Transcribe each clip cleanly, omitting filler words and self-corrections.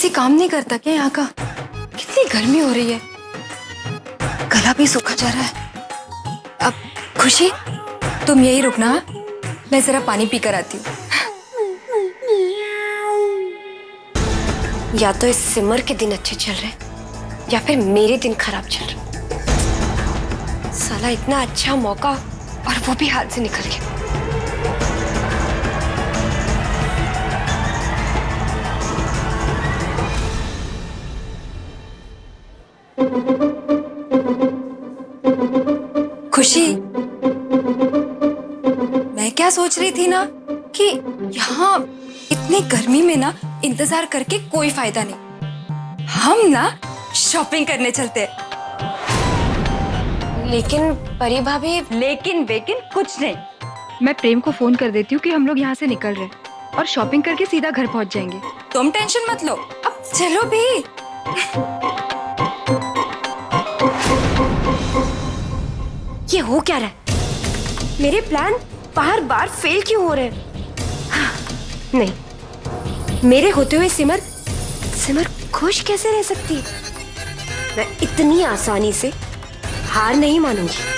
AC काम नहीं करता क्या यहाँ का? कितनी गर्मी हो रही है, गला भी सूखा जा रहा है। अब खुशी तुम यही रुकना, मैं जरा पानी पी कर आती हूँ। या तो इस सिमर के दिन अच्छे चल रहे या फिर मेरे दिन खराब चल रहे। साला इतना अच्छा मौका और वो भी हाथ से निकल गया। खुशी, मैं क्या सोच रही थी ना कि यहाँ इतनी गर्मी में ना इंतजार करके कोई फायदा नहीं, हम ना शॉपिंग करने चलते हैं। लेकिन परी भाभी, लेकिन वेकिन कुछ नहीं, मैं प्रेम को फोन कर देती हूँ कि हम लोग यहाँ से निकल रहे हैं और शॉपिंग करके सीधा घर पहुँच जाएंगे। तुम टेंशन मत लो, अब चलो भी। ये हो क्या रहा है? मेरे प्लान बार बार फेल क्यों हो रहे हैं? हाँ, नहीं, मेरे होते हुए सिमर खुश कैसे रह सकती है? मैं इतनी आसानी से हार नहीं मानूंगी।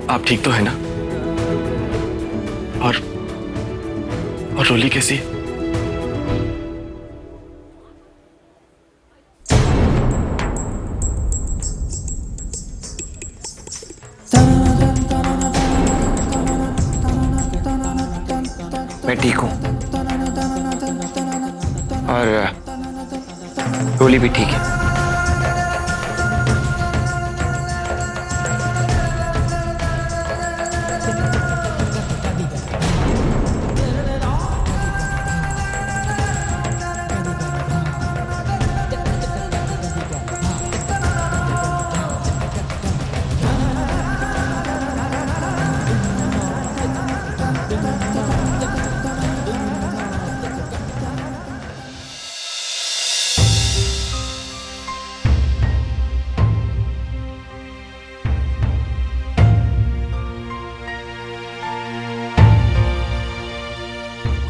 आप ठीक तो है ना? और रोली कैसी? मैं ठीक हूं और रोली भी ठीक है।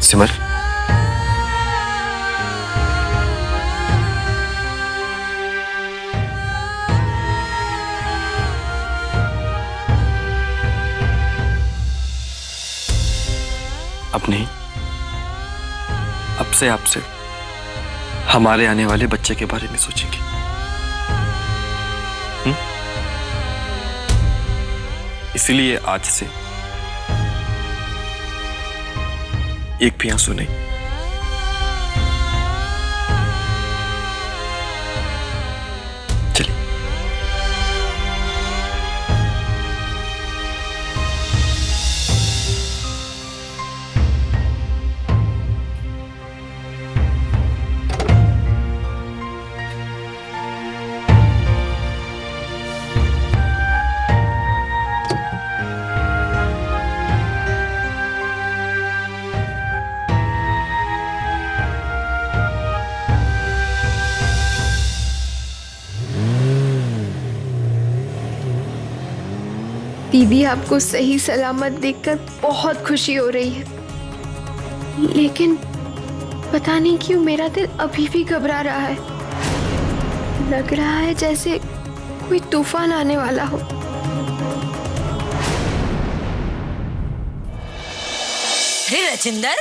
सिमर, अब नहीं, अब से आपसे हमारे आने वाले बच्चे के बारे में सोचेंगे। इसीलिए आज से एक भी आंसू नहीं। चलिए। दीदी, आपको सही सलामत देखकर बहुत खुशी हो रही है, लेकिन पता नहीं क्यों मेरा दिल अभी भी घबरा रहा है। लग रहा है जैसे कोई तूफान आने वाला हो। अरे राजिंदर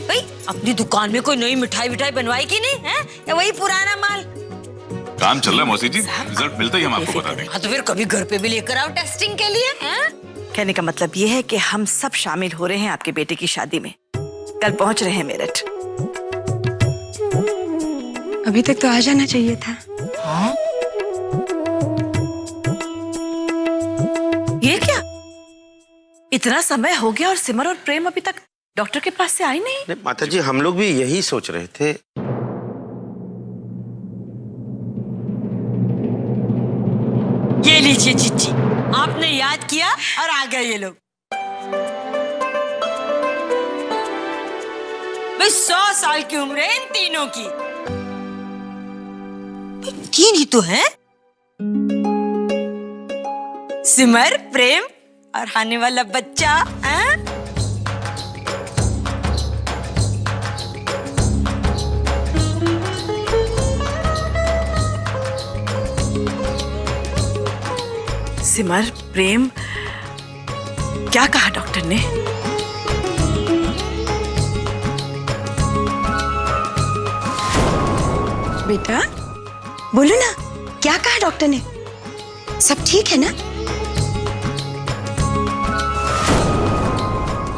भाई, अपनी दुकान में कोई नई मिठाई बनवाई की नहीं है, या वही पुराना माल? काम चल रहा है मौसी जी, रिजल्ट मिलता ही हम आपको बता देंगे। हाँ तो फिर कभी घर पे भी लेकर आओ टेस्टिंग के लिए। कहने का मतलब ये है कि हम सब शामिल हो रहे हैं आपके बेटे की शादी में। कल पहुंच रहे हैं मेरठ। अभी तक तो आ जाना चाहिए था। हाँ? ये क्या, इतना समय हो गया और सिमर और प्रेम अभी तक डॉक्टर के पास से आई नहीं? नहीं माता जी, हम लोग भी यही सोच रहे थे। ये लीजिए चिट्ठी, आपने याद किया और आ गए ये लोग। भाई 100 साल की उम्र है इन तीनों की। तीन ही तो हैं, सिमर, प्रेम और आने वाला बच्चा। सिमर, प्रेम, क्या कहा डॉक्टर ने? बेटा बोलो ना, क्या कहा डॉक्टर ने? सब ठीक है ना?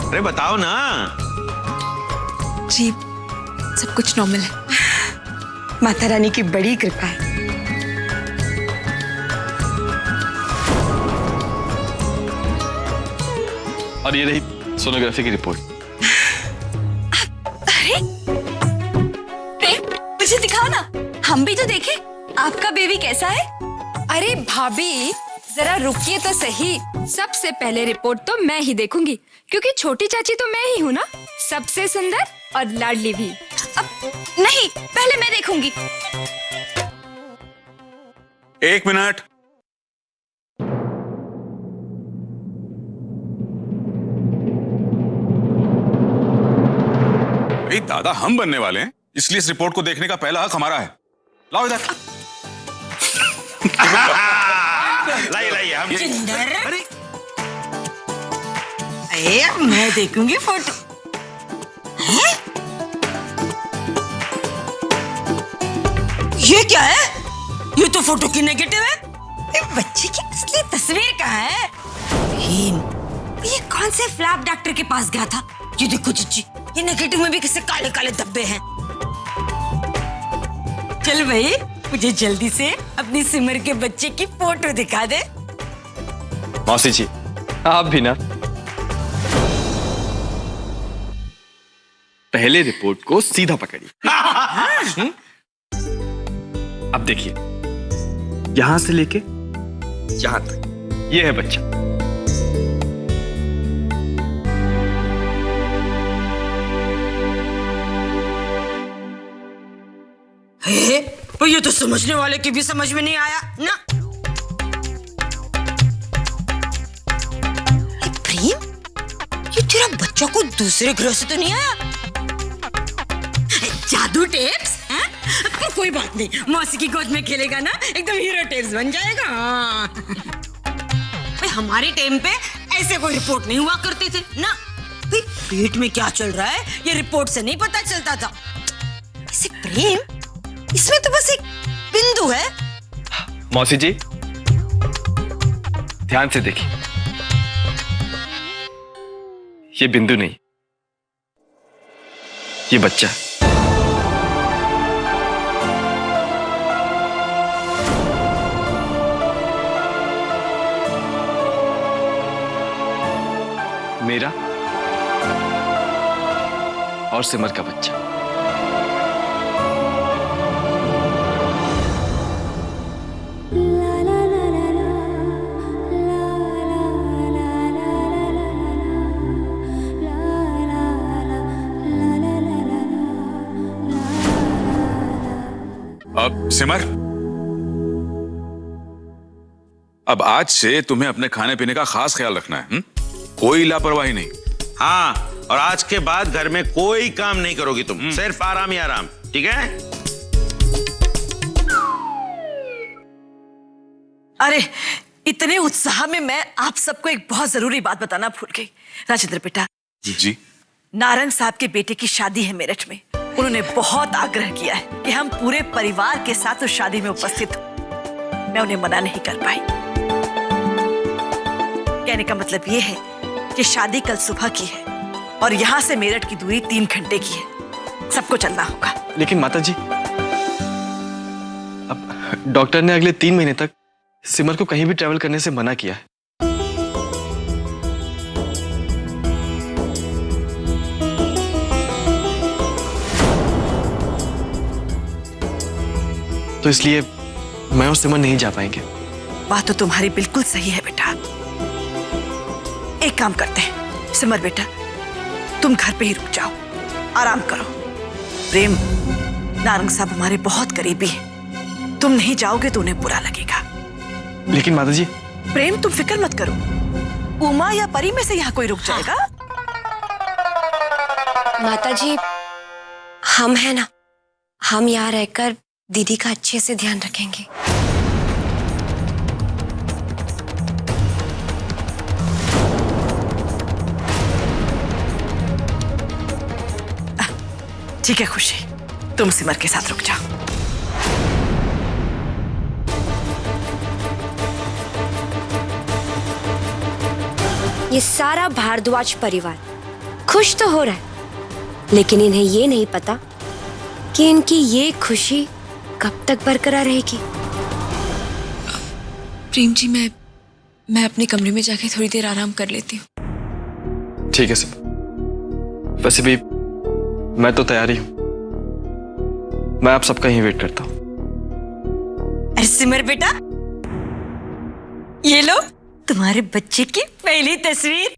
अरे बताओ ना। जी सब कुछ नॉर्मल है, माता रानी की बड़ी कृपा है। और ये रही सोनोग्राफी की रिपोर्ट। अरे प्रेम, मुझे दिखाओ ना, हम भी तो देखें आपका बेबी कैसा है। अरे भाभी जरा रुकिए तो सही, सबसे पहले रिपोर्ट तो मैं ही देखूंगी, क्योंकि छोटी चाची तो मैं ही हूँ ना, सबसे सुंदर और लाडली भी। अब नहीं, पहले मैं देखूंगी। 1 मिनट। दादा हम बनने वाले हैं, इसलिए इस रिपोर्ट को देखने का पहला हक हमारा है। लाओ इधर। लाइए हम। अरे मैं देखूंगी फोटो। हैं? ये क्या है? ये तो फोटो की नेगेटिव है। ये बच्चे की असली तस्वीर कहाँ है? ये कौन से फ्लैप डॉक्टर के पास गया था? ये देखो चिच्ची, ये नेगेटिव में भी किसे काले काले धब्बे हैं। चल भाई, मुझे जल्दी से अपनी सिमर के बच्चे की फोटो दिखा दे। मौसी जी आप भी ना, पहले रिपोर्ट को सीधा पकड़िए। अब देखिए, यहां से लेके यहां तक ये है बच्चा। ये तो समझने वाले की भी समझ में नहीं आया ना। प्रेम, ये तेरा बच्चा को दूसरे ग्रह से तो नहीं आया? जादू टेप्स? तो कोई बात नहीं, मौसी की गोद में खेलेगा ना, एकदम हीरो टेप्स बन जाएगा। भाई हमारे टाइम पे ऐसे कोई रिपोर्ट नहीं हुआ करते थे ना। भाई पेट में क्या चल रहा है ये रिपोर्ट से नहीं पता चलता था। ऐसे प्रेम, इसमें तो बस एक बिंदु है। मौसी जी ध्यान से देखिए, ये बिंदु नहीं, ये बच्चा। मेरा और सिमर का बच्चा। अब सिमर, अब आज से तुम्हें अपने खाने पीने का खास ख्याल रखना है। कोई लापरवाही नहीं। हाँ, और आज के बाद घर में कोई काम नहीं करोगी तुम, सिर्फ आराम ही आराम, ठीक है? अरे इतने उत्साह में मैं आप सबको एक बहुत जरूरी बात बताना भूल गई। राजेंद्र बेटा, जी नारंग साहब के बेटे की शादी है मेरठ में। उन्होंने बहुत आग्रह किया है कि हम पूरे परिवार के साथ उस शादी में उपस्थित हो। मैं उन्हें मना नहीं कर पाई। कहने का मतलब ये है कि शादी कल सुबह की है और यहाँ से मेरठ की दूरी 3 घंटे की है। सबको चलना होगा। लेकिन माता जी, अब डॉक्टर ने अगले 3 महीने तक सिमर को कहीं भी ट्रैवल करने से मना किया है। तो इसलिए मैं और सिमर नहीं जा पाएंगे। बात तो तुम्हारी बिल्कुल सही है बेटा। एक काम करते हैं, सिमर बेटा तुम घर पे ही रुक जाओ, आराम करो। प्रेम, नारंग साहब हमारे बहुत करीबी हैं। तुम नहीं जाओगे तो उन्हें बुरा लगेगा। लेकिन माता जी। प्रेम तुम फिक्र मत करो, उमा या परी में से यहाँ कोई रुक जाएगा। माता जी, हम है ना, हम यहाँ रहकर दीदी का अच्छे से ध्यान रखेंगे। ठीक है खुशी, तुम सिमर के साथ रुक जाओ। ये सारा भारद्वाज परिवार खुश तो हो रहा है, लेकिन इन्हें ये नहीं पता कि इनकी ये खुशी कब तक बरकरार रहेगी। प्रेम जी, मैं अपने कमरे में जाके थोड़ी देर आराम कर लेती हूँ। ठीक है सिमर, वैसे भी मैं तो तैयार ही हूँ। मैं आप सबका ही वेट करता हूँ। अरे सिमर बेटा, ये लो तुम्हारे बच्चे की पहली तस्वीर।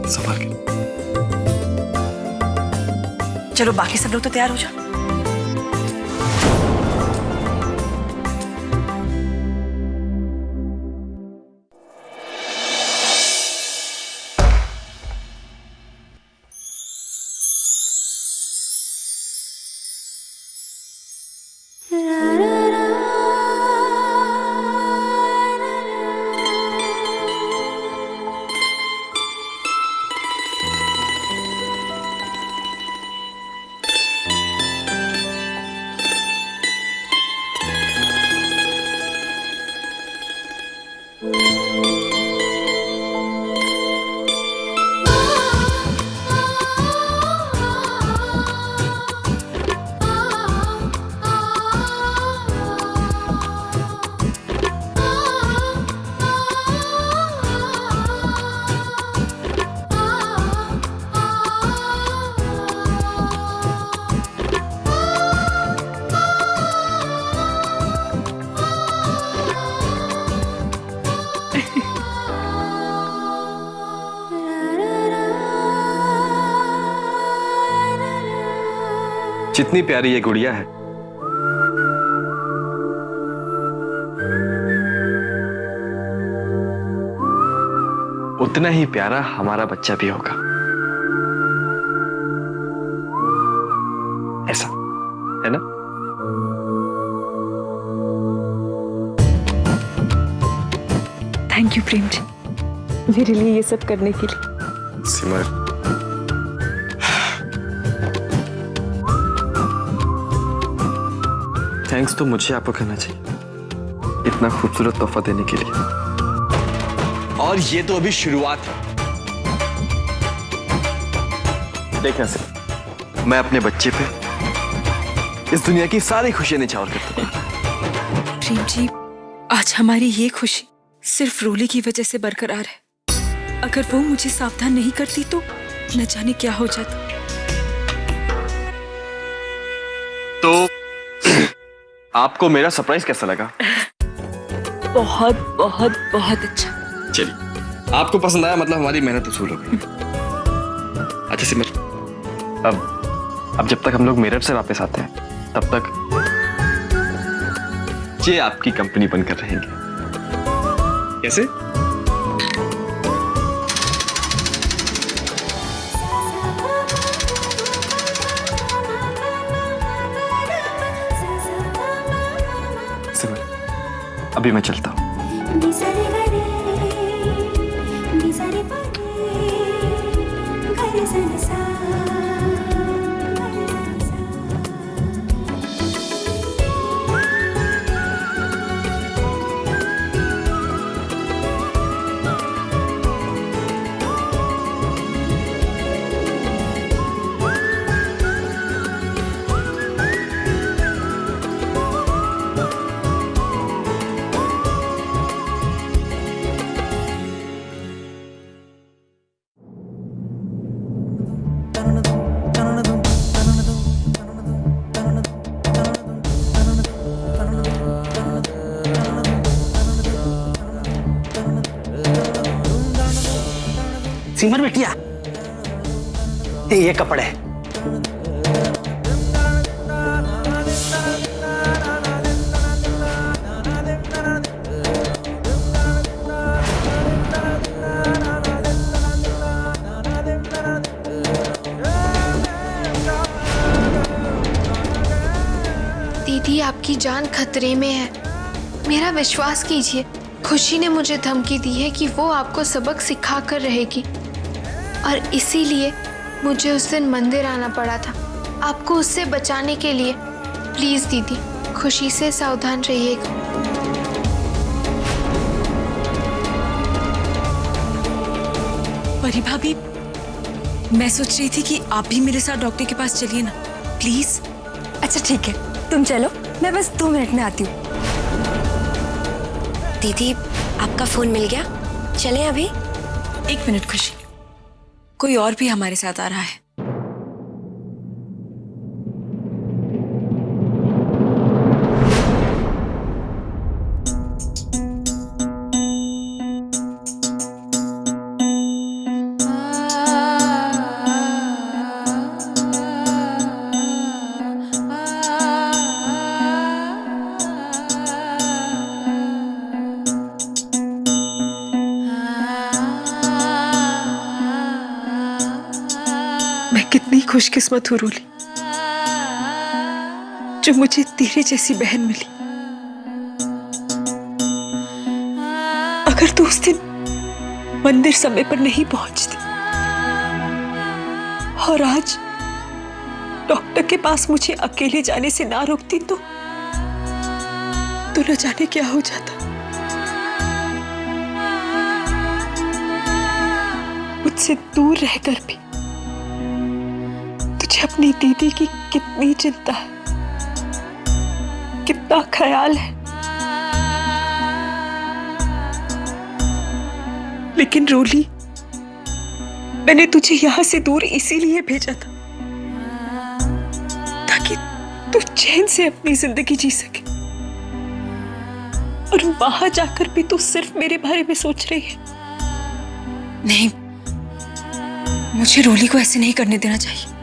संभाल के। चलो बाकी सब लोग तो तैयार हो जाओ। जितनी प्यारी ये गुड़िया है, उतना ही प्यारा हमारा बच्चा भी होगा। ऐसा है ना? थैंक यू प्रेम जी, मेरे लिए ये सब करने के लिए। सिमर, थैंक्स तो मुझे आपको कहना चाहिए, इतना खूबसूरत तोहफा देने के लिए। और ये तो अभी शुरुआत है। देख सिर्फ मैं अपने बच्चे पे इस दुनिया की सारी खुशियां निछावर करता हूँ। प्रेम जी, आज हमारी ये खुशी सिर्फ रोली की वजह से बरकरार है। अगर वो मुझे सावधान नहीं करती तो न जाने क्या हो जाता। तो आपको मेरा सरप्राइज कैसा लगा? बहुत बहुत बहुत अच्छा। चलिए, आपको पसंद आया मतलब हमारी मेहनत वसूल हो गई। अच्छा सिमर, अब जब तक हम लोग मेरठ से वापस आते हैं तब तक ये आपकी कंपनी बनकर रहेंगे। कैसे? अभी मैं चलता हूँ। सिमर बिटिया, ये कपड़े। दीदी, आपकी जान खतरे में है, मेरा विश्वास कीजिए। खुशी ने मुझे धमकी दी है कि वो आपको सबक सिखा कर रहेगी, और इसीलिए मुझे उस दिन मंदिर आना पड़ा था, आपको उससे बचाने के लिए। प्लीज दीदी, खुशी से सावधान रहिएगा। परी भाभी, मैं सोच रही थी कि आप भी मेरे साथ डॉक्टर के पास चलिए ना, प्लीज। अच्छा ठीक है, तुम चलो, मैं बस 2 मिनट में आती हूँ। दीदी, आपका फोन मिल गया? चलें अभी? 1 मिनट खुशी, कोई और भी हमारे साथ आ रहा है। मैं कितनी खुशकिस्मत हूँ रोली, जो मुझे तेरे जैसी बहन मिली। अगर तू उस दिन मंदिर समय पर नहीं पहुंचती और आज डॉक्टर के पास मुझे अकेले जाने से ना रोकती तो न जाने क्या हो जाता। मुझसे दूर रहकर भी तुझे अपनी दीदी की कितनी चिंता है, कितना ख्याल है। लेकिन रोली, मैंने तुझे यहां से दूर इसीलिए भेजा था ताकि तू चैन से अपनी जिंदगी जी सके, और वहां जाकर भी तू सिर्फ मेरे बारे में सोच रही है। नहीं, मुझे रोली को ऐसे नहीं करने देना चाहिए।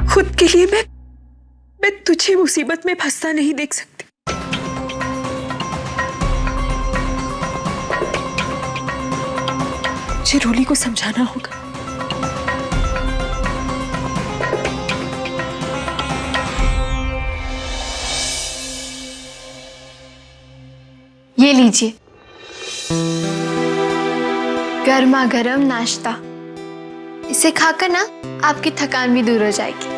खुद के लिए मैं तुझे मुसीबत में फंसता नहीं देख सकती। मुझे रोली को समझाना होगा। ये लीजिए, गर्मा गर्म नाश्ता। इसे खाकर ना आपकी थकान भी दूर हो जाएगी।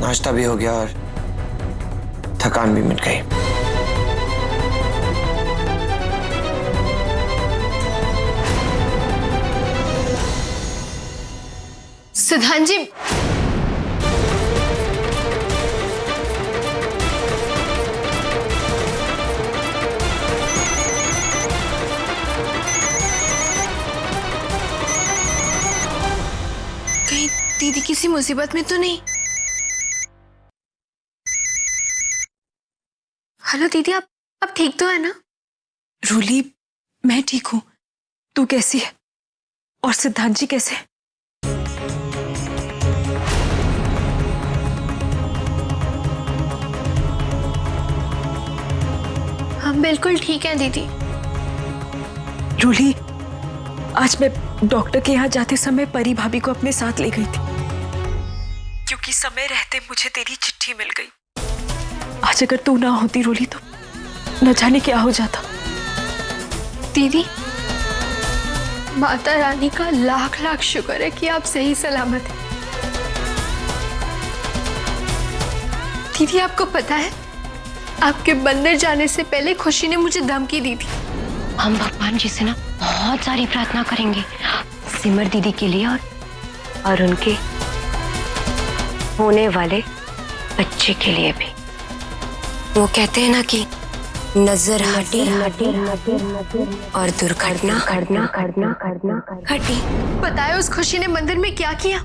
नाश्ता भी हो गया और थकान भी मिट गई। सिद्धांत जी, कहीं दीदी किसी मुसीबत में तो नहीं? हेलो दीदी, आप ठीक तो है ना? रूली, मैं ठीक हूँ। तू कैसी है? और सिद्धांत जी कैसे? हम बिल्कुल ठीक हैं दीदी। रूली, आज मैं डॉक्टर के यहाँ जाते समय परी भाभी को अपने साथ ले गई थी, क्योंकि समय रहते मुझे तेरी चिट्ठी मिल गई। आज अगर तू ना होती रूली तो न जाने क्या हो जाता। दीदी, माता रानी का लाख लाख शुक्र है कि आप सही सलामत हैं। दीदी, आपको पता है, आपके बंदर जाने से पहले खुशी ने मुझे धमकी दी थी। हम भगवान जी से ना बहुत सारी प्रार्थना करेंगे सिमर दीदी के लिए और उनके होने वाले बच्चे के लिए भी। वो कहते हैं ना कि नजर हटी और दुर्घटना घटी। बताए उस खुशी ने मंदिर में क्या किया?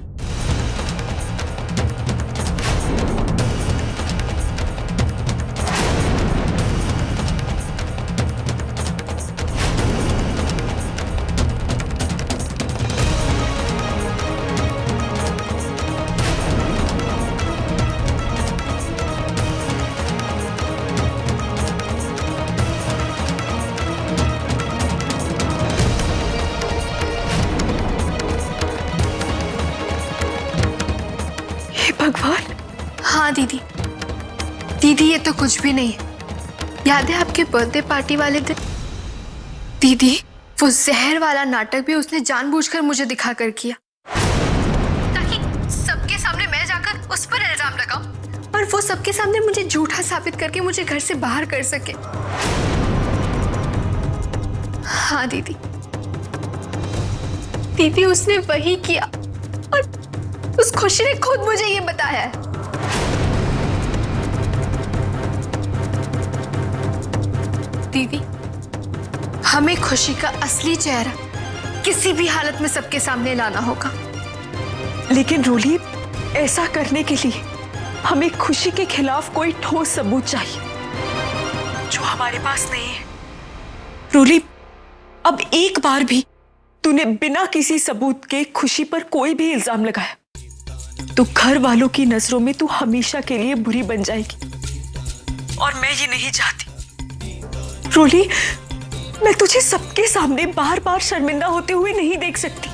भगवान। हाँ दीदी, दीदी ये तो कुछ भी नहीं है। याद है आपके बर्थडे पार्टी वाले दिन? दीदी, वो जहर वाला नाटक भी उसने जानबूझकर मुझे दिखाकर किया, ताकि सबके सामने मैं जाकर उस पर इल्जाम लगाऊं और वो सबके सामने मुझे झूठा साबित करके मुझे घर से बाहर कर सके। हाँ दीदी, दीदी उसने वही किया और उस खुशी ने खुद मुझे ये बताया है। दीदी, हमें खुशी का असली चेहरा किसी भी हालत में सबके सामने लाना होगा। लेकिन रूली, ऐसा करने के लिए हमें खुशी के खिलाफ कोई ठोस सबूत चाहिए, जो हमारे पास नहीं है। रूली, अब एक बार भी तूने बिना किसी सबूत के खुशी पर कोई भी इल्जाम लगाया तो घर वालों की नजरों में तू हमेशा के लिए बुरी बन जाएगी, और मैं ये नहीं चाहती। रूली, मैं तुझे सबके सामने बार बार शर्मिंदा होते हुए नहीं देख सकती।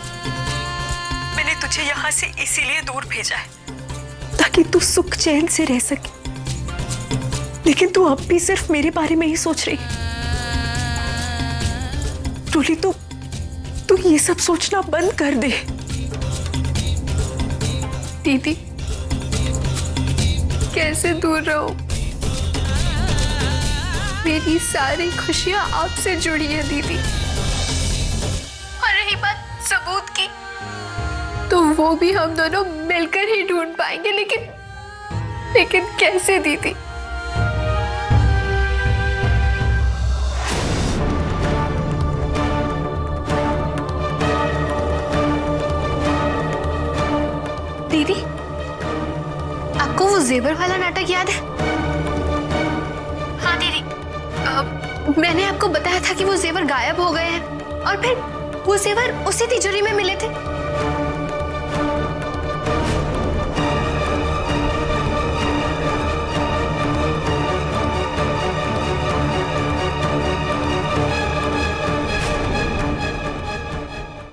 मैंने तुझे यहाँ से इसीलिए दूर भेजा है ताकि तू सुख चैन से रह सके, लेकिन तू अब भी सिर्फ मेरे बारे में ही सोच रही है। रूली, तू ये सब सोचना बंद कर दे। दीदी, कैसे दूर रहूं? मेरी सारी खुशियां आपसे जुड़ी है दीदी। और रही बात सबूत की, तो वो भी हम दोनों मिलकर ही ढूंढ पाएंगे, लेकिन कैसे दीदी? दीदी, आपको वो जेवर वाला नाटक याद है? हाँ दीदी, मैंने आपको बताया था कि वो जेवर गायब हो गए हैं और फिर वो जेवर उसी तिजोरी में मिले थे।